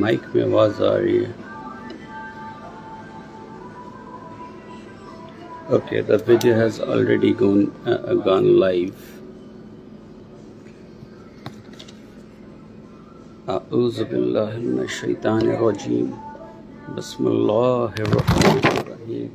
Mic میں آواز آ رہی ہے. Okay, the video has already gone live. اعوذ باللہ من الشیطان الرجیم. بسم اللہ الرحمن الرحیم.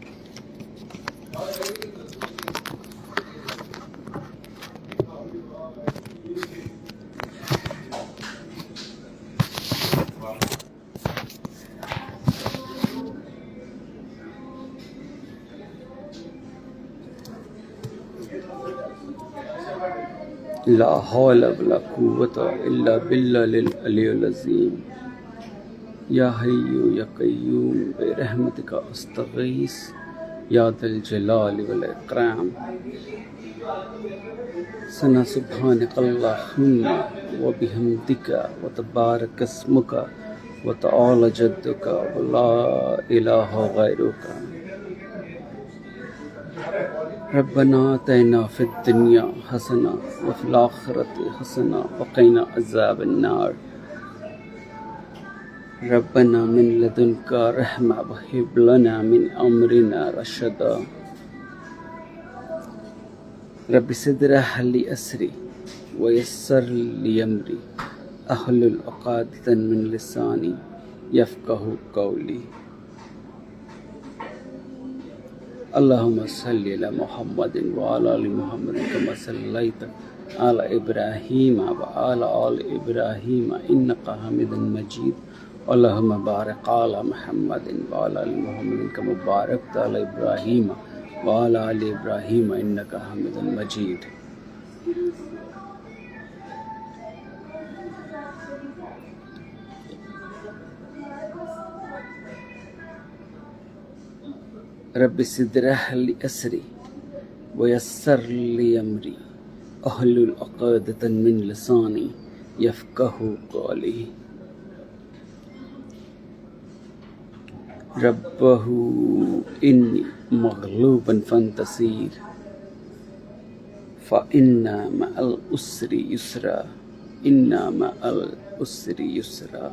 لا حول ولا قوة الا باللہ العلی العظیم. یا حی یا قیوم برحمتک استغیث یا ذا الجلال والاکرام. ثنا سبحانک اللہم وبحمدک وتبارک اسمک وتعالی جدک ولا الہ غیرک. ربنا آتنا فی الدنیا حسنہ وفی الآخرۃ حسنہ وقنا عذاب النار. ربنا من لدنک رحمہ وہب لنا من امرنا رشدا. رب اشرح لی صدری ویسر لی امری احلل عقدۃ من لسانی یفقہوا قولی. اللہم صلی علی محمد وعلی آل محمد کما صلیت علی ابراہیم وعلی آل ابراہیم انک حمید مجید. اللہم بارک علی محمد وعلی آل محمد کما بارکت علی ابراہیم وعلی آل ابراہیم انک حمید مجید. رب اشرح لی صدری ویسر لی امری احلل عقدۃ من لسانی یفقہوا قولی. ربہ انی مغلوب فانتصر فإن مع العسر یسرا ان مع العسر یسرا.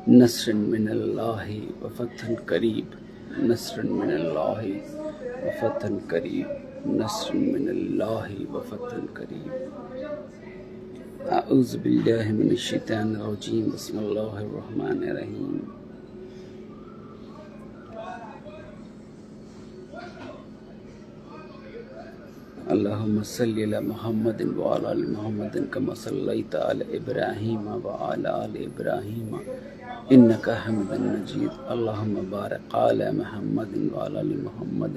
نصر من اللہ وفتح قریب نصر من اللہ وفتح قریب نصر من اللہ وفتح قریب. اعوذ باللہ من الشیطان الرجیم. بسم اللہ الرحمن الرحیم. اللہم صلی علی محمد وعلی آل محمد کما صلیت علی ابراہیم وعلی آل ابراہیم انک حمید مجید. اللہم بارک علی محمد وعلی آل محمد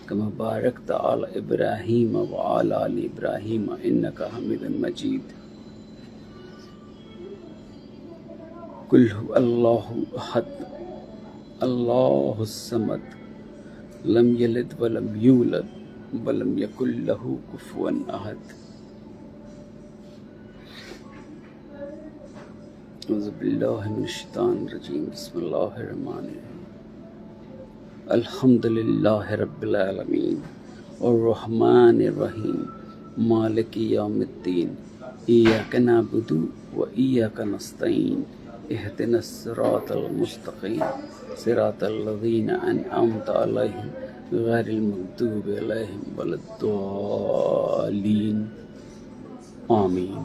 کما بارکت علی ابراہیم وعلی آل ابراہیم انک حمید مجید. قل هو اللہ احد اللہ الصمد لم یلد ولم یولد ولم یکن لہ کفوا احد. اعوذ باللہ من الشیطان الرجیم. بسم اللہ الرحمن الرحیم. الحمد للہ رب العالمین الرحمن الرحیم مالک یوم الدین. ایاک نعبد و ایاک نستعین. اہدنا الصراط المستقیم صراط الذین انعمت علیہم غیر المغضوب علیہم ولا الضالین. آمین.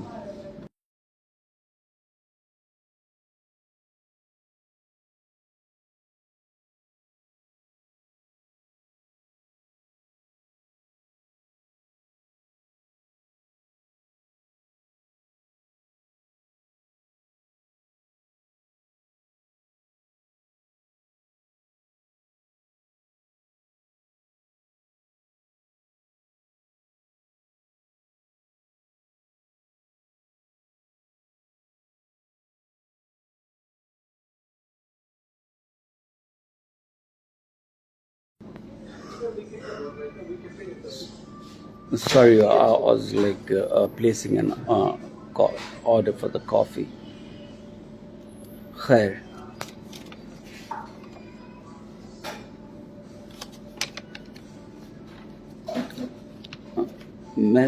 Sorry, I was placing an order for the coffee. خیر. میں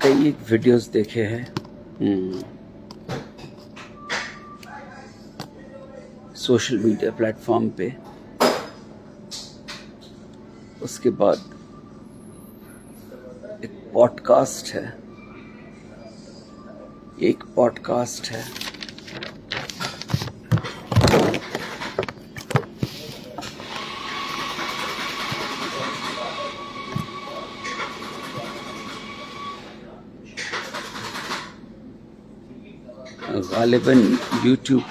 کئی ایک ویڈیوز دیکھے ہیں سوشل میڈیا پلیٹ فارم پہ. اس کے بعد ایک پوڈ کاسٹ ہے غالباً یوٹیوب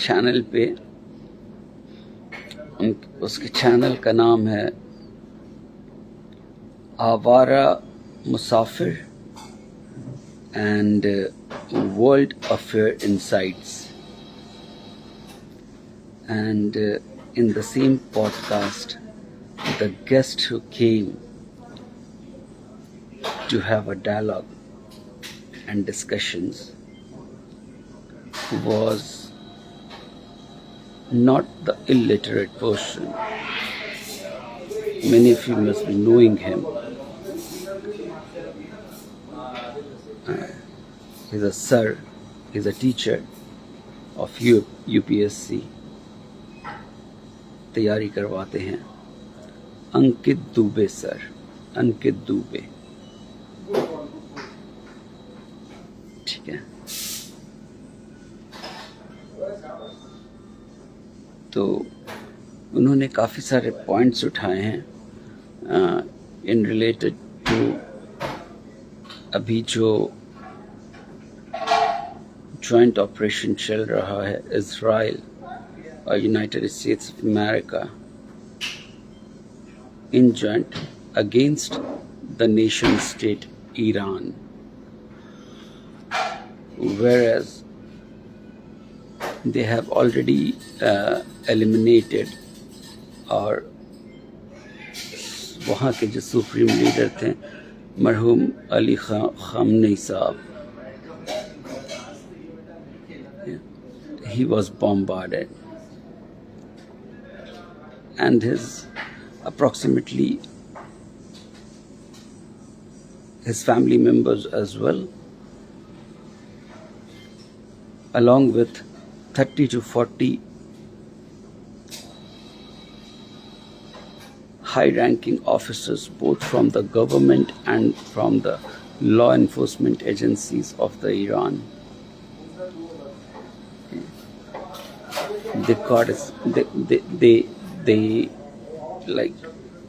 چینل پہ. اس کے چینل کا نام ہے آوارہ مسافر and world affair insights. And in the same podcast, the guest who came to have a dialogue and discussions was not the illiterate person. Many of you must be knowing him. He's a sir, he's a teacher of UPSC. تیاری کرواتے ہیں. انکت دوبے سر, انکت دوبے. ٹھیک ہے, تو انہوں نے کافی سارے points اٹھائے ہیں ان ریلیٹڈ ٹو ابھی جو جوائنٹ آپریشن چل رہا ہے اسرائیل اور United States of America in joint against the nation state Iran, whereas they have already eliminated اور وہاں کے جو سپریم لیڈر تھے مرحوم علی خامنئی صاحب, he was bombarded and approximately his family members as well, along with 30 to 40 high-ranking officers, both from the government and from the law enforcement agencies of the Iran.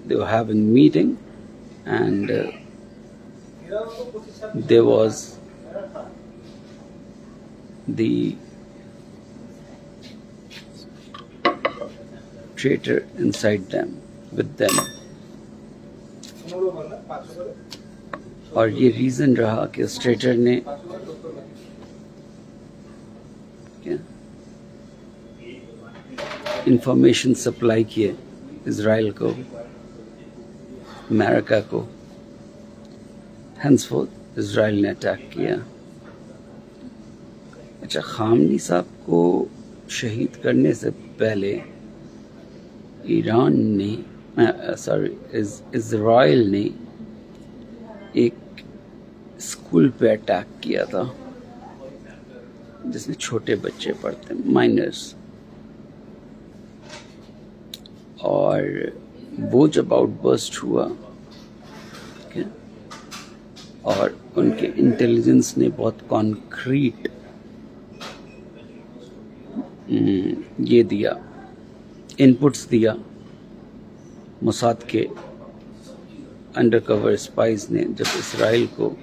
They were having meeting, and there was the traitor inside them with them. اور یہ reason رہا کہ اس ٹریٹر نے information supply کیے اسرائیل کو, امریکہ کو. Hence fourth اسرائیل نے attack کیا. اچھا, خامنئی صاحب کو شہید کرنے سے پہلے ایران نے اسرائیل نے ایک اسکول پہ اٹیک کیا تھا جس میں چھوٹے بچے پڑھتے ہیں, مائنرس. اور وہ جب آؤٹ برسٹ ہوا اور ان کے انٹیلیجنس نے بہت کانکریٹ یہ دیا, انپٹس دیا, موساد کے انڈر کور اسپائز نے جب اسرائیل کو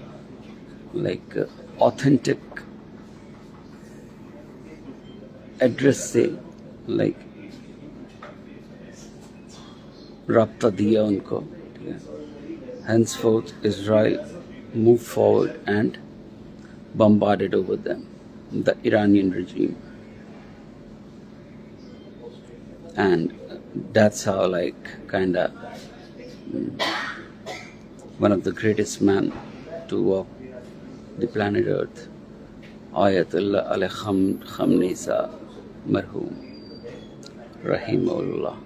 لائک آتھینٹک ایڈریس سے لائک رابطہ دیا ان کو. Henceforth, Israel moved forward and bombarded over them, the Iranian regime. And that's how kinda one of the greatest men to walk the planet Earth, Ayatollah Ali Khamenei Sahab, marhoom, rahimahullah.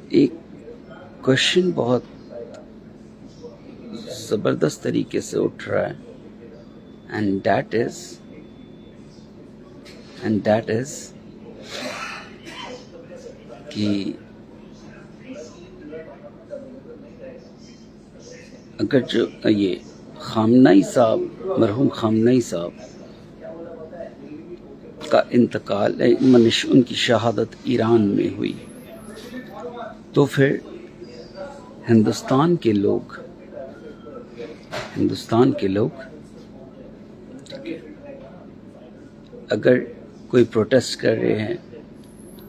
ایک question بہت زبردست طریقے سے اٹھ رہا ہے and that is کہ اگر جو یہ خامنئی صاحب، مرحوم خامنئی صاحب کا انتقال، ان کی شہادت ایران میں ہوئی، تو پھر ہندوستان کے لوگ اگر کوئی پروٹیسٹ کر رہے ہیں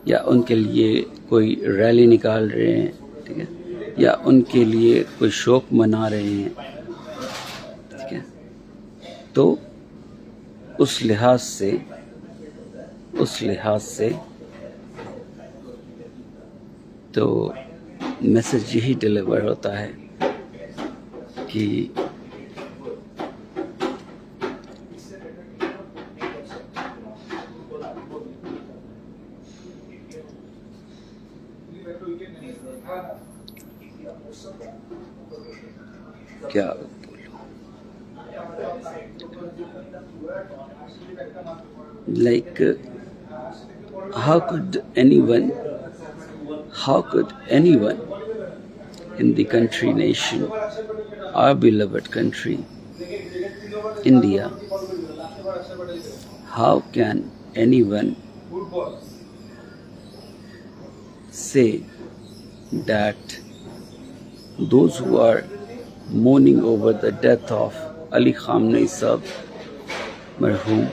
یا ان کے لیے کوئی ریلی نکال رہے ہیں، ٹھیک ہے، یا ان کے لیے کوئی شوق منا رہے ہیں، ٹھیک ہے، تو اس لحاظ سے تو میسج یہی ڈلیور ہوتا ہے کہ کیا like how could anyone in the country nation, our beloved country India, how can anyone say that those who are mourning over the death of Ali Khamenei Sahab marhoom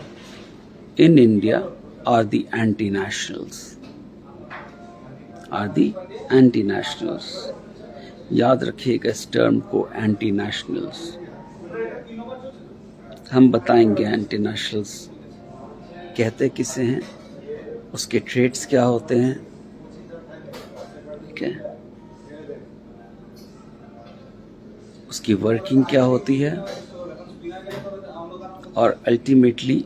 in India are the anti-nationals, یاد رکھیے گا اس term کو، anti nationals. ہم بتائیں گے anti nationals کہتے کسے ہیں، اس کے ٹریٹس کیا ہوتے ہیں، ٹھیک ہے، اس کی ورکنگ کیا ہوتی ہے، اور الٹیمیٹلی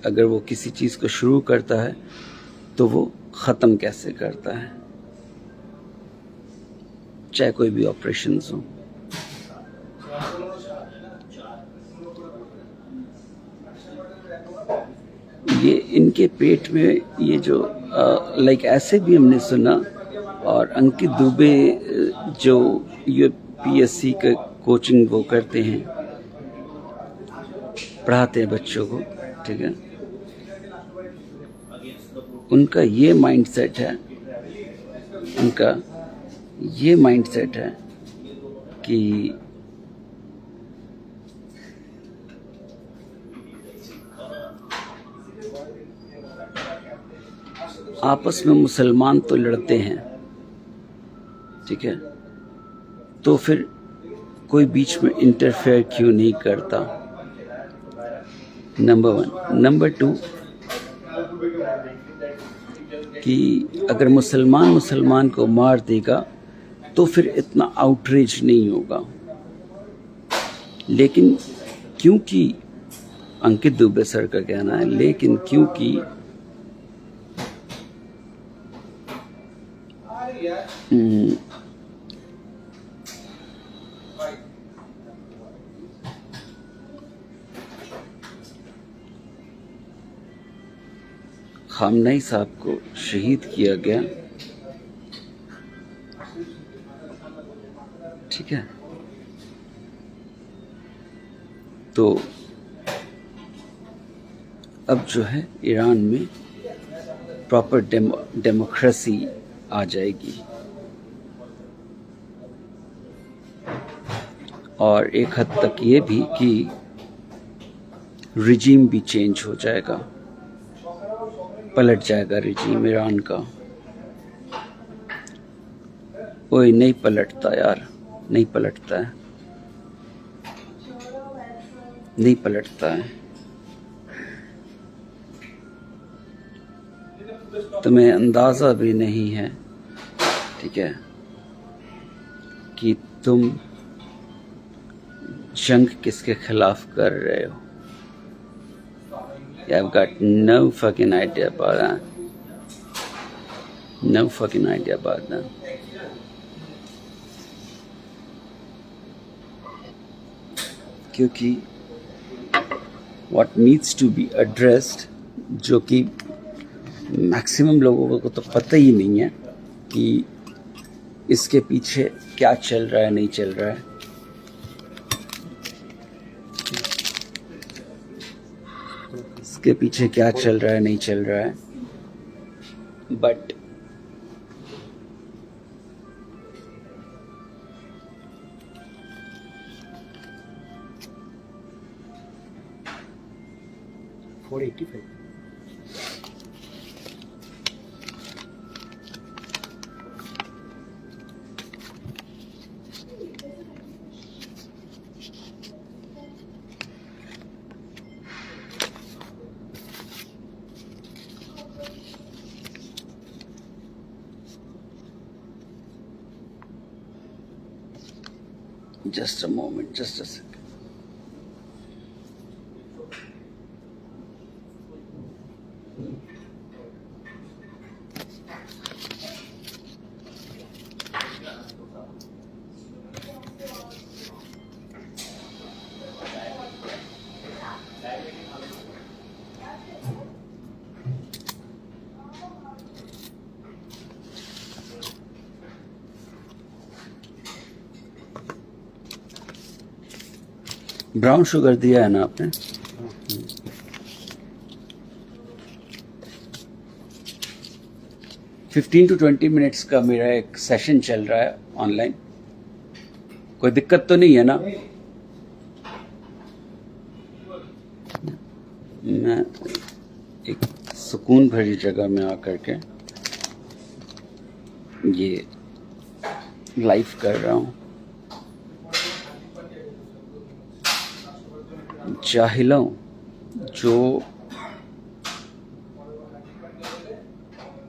اگر وہ کسی چیز کو شروع کرتا ہے تو وہ ختم کیسے کرتا ہے، چاہے کوئی بھی آپریشنز ہوں. یہ ان کے پیٹ میں یہ جو لائک ایسے بھی ہم نے سنا، اور انکت دوبے جو UPSC کا کوچنگ وہ کرتے ہیں، پڑھاتے ہیں بچوں کو، ٹھیک ہے، ان کا یہ مائنڈ سیٹ ہے کہ آپس میں مسلمان تو لڑتے ہیں، ٹھیک ہے، تو پھر کوئی بیچ میں انٹرفیئر کیوں نہیں کرتا، نمبر 1. نمبر 2 کہ اگر مسلمان کو مار دے گا تو پھر اتنا آؤٹریج نہیں ہوگا، لیکن کیونکہ انکت دوبے سر کا کہنا ہے، لیکن کیونکہ خامنئی صاحب کو شہید کیا گیا، ٹھیک ہے، تو اب جو ہے ایران میں پراپر ڈیموکریسی آ جائے گی، اور ایک حد تک یہ بھی کہ رجیم بھی چینج ہو جائے گا، پلٹ جائے گا رجیم ایران کا. کوئی نہیں پلٹتا یار، نہیں پلٹتا ہے. تمہیں اندازہ بھی نہیں ہے، ٹھیک ہے، کہ تم جنگ کس کے خلاف کر رہے ہو. You have got no fucking idea about that. No fucking idea about that. کیونکہ what needs to be addressed جو کہ میکسیمم لوگوں کو تو پتہ ہی نہیں ہے کہ اس کے پیچھے کیا چل رہا ہے نہیں چل رہا ہے. اس کے پیچھے کیا چل رہا ہے نہیں چل رہا ہے. But just a moment, just a second. Brown sugar دیا ہے نا آپ نے؟ 15 to 20 منٹس کا میرا ایک سیشن چل رہا ہے آن لائن. کوئی دقت تو نہیں ہے نا؟ میں ایک سکون بھری جگہ میں آ کر کے یہ لائف کر رہا ہوں. جاہلوں جو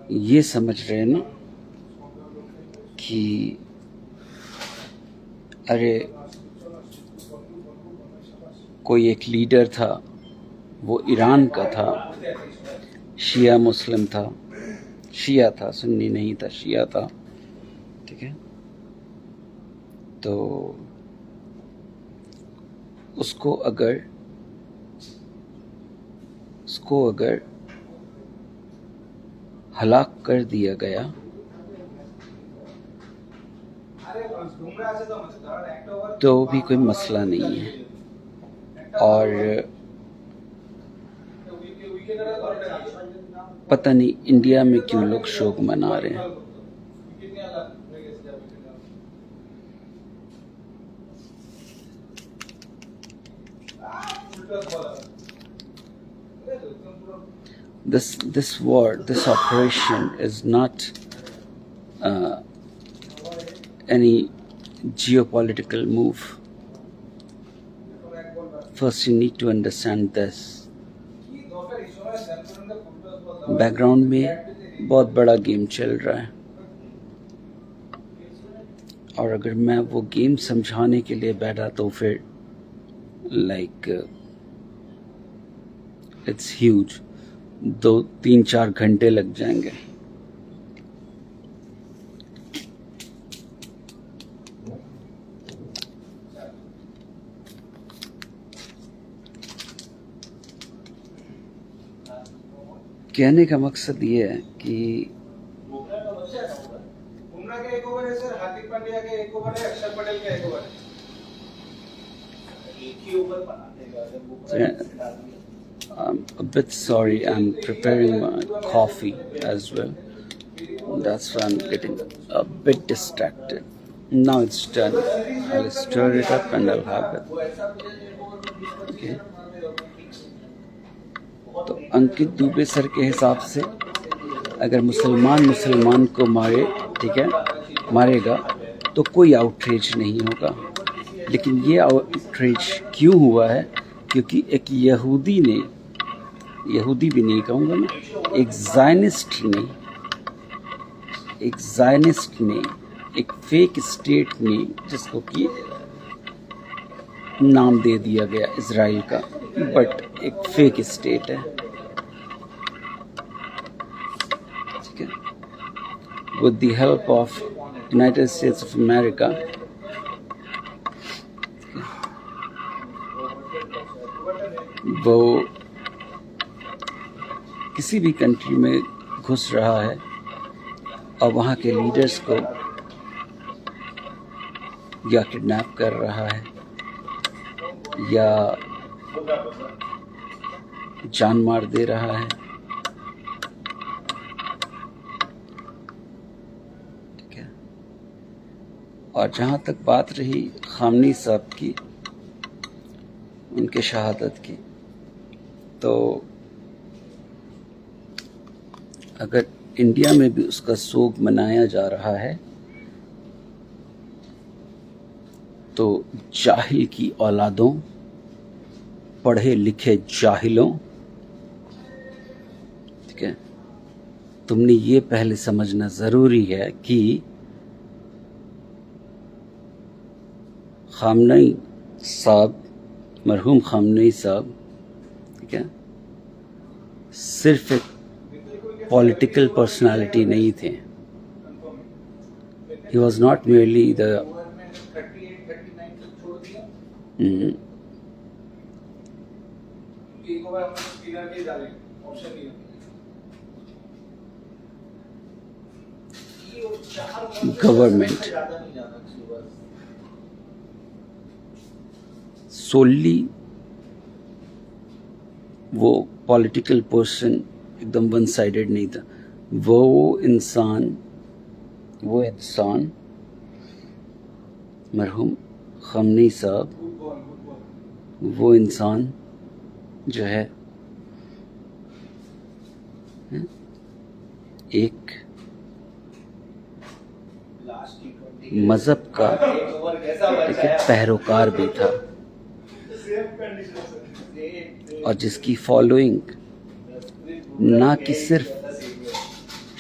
یہ سمجھ رہے ہیں نا کہ ارے کوئی ایک لیڈر تھا وہ ایران کا تھا، شیعہ مسلم تھا، شیعہ تھا، سنی نہیں تھا، شیعہ تھا، ٹھیک ہے، تو اس کو اگر ہلاک کر دیا گیا تو بھی کوئی مسئلہ نہیں ہے. اور پتہ نہیں انڈیا میں کیوں لوگ شوق منا رہے ہیں. This war, this operation is not any geopolitical move. First you need to understand this. Back ground میں بہت بڑا گیم چل رہا ہے، اور اگر میں وہ گیم سمجھانے کے لیے بیٹھا تو پھر لائک اٹس ہیوج، 2-3-4 گھنٹے لگ جائیں گے. کہنے کا مقصد یہ ہے کہ I'm a bit sorry, I'm preparing my coffee as well. That's why I'm getting a bit distracted. Now it's done. I'll stir it up and I'll have it. Okay. تو انکت دوبے سر کے حساب سے اگر مسلمان کو مارے، ٹھیک ہے، مارے گا تو کوئی آؤٹریج نہیں ہوگا. لیکن یہ آؤٹریج کیوں ہوا ہے؟ کیونکہ ایک یہودی بھی نہیں کہوں گا میں، ایک زائنسٹ نے ایک فیک اسٹیٹ نے، جس کو کہ نام دے دیا گیا اسرائیل کا، بٹ ایک فیک اسٹیٹ ہے، ٹھیک ہے. with the help of United States of America, وہ کسی بھی کنٹری میں گھس رہا ہے اور وہاں کے لیڈرز کو یا کڈنیپ کر رہا ہے یا جان مار دے رہا ہے. ٹھیک ہے. اور جہاں تک بات رہی خامنئی صاحب کی، ان کے شہادت کی، تو اگر انڈیا میں بھی اس کا سوگ منایا جا رہا ہے تو جاہل کی اولادوں، پڑھے لکھے جاہلوں، ٹھیک ہے، تم نے یہ پہلے سمجھنا ضروری ہے کہ خامنئی صاحب، مرحوم خامنئی صاحب، ٹھیک ہے، صرف ایک پولیٹیکل پرسنالٹی نہیں تھے. He was not merely the government, solely وہ پولیٹیکل پرسن ایک دم ون سائیڈڈ نہیں تھا. وہ انسان مرحوم خامنئی صاحب، وہ انسان جو ہے ایک مذہب کا پیروکار بھی تھا، اور جس کی فالوئنگ نہ کہ صرف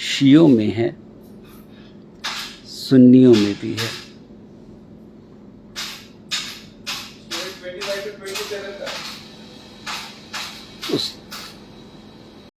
شیعوں میں ہے، سنیوں میں بھی ہے.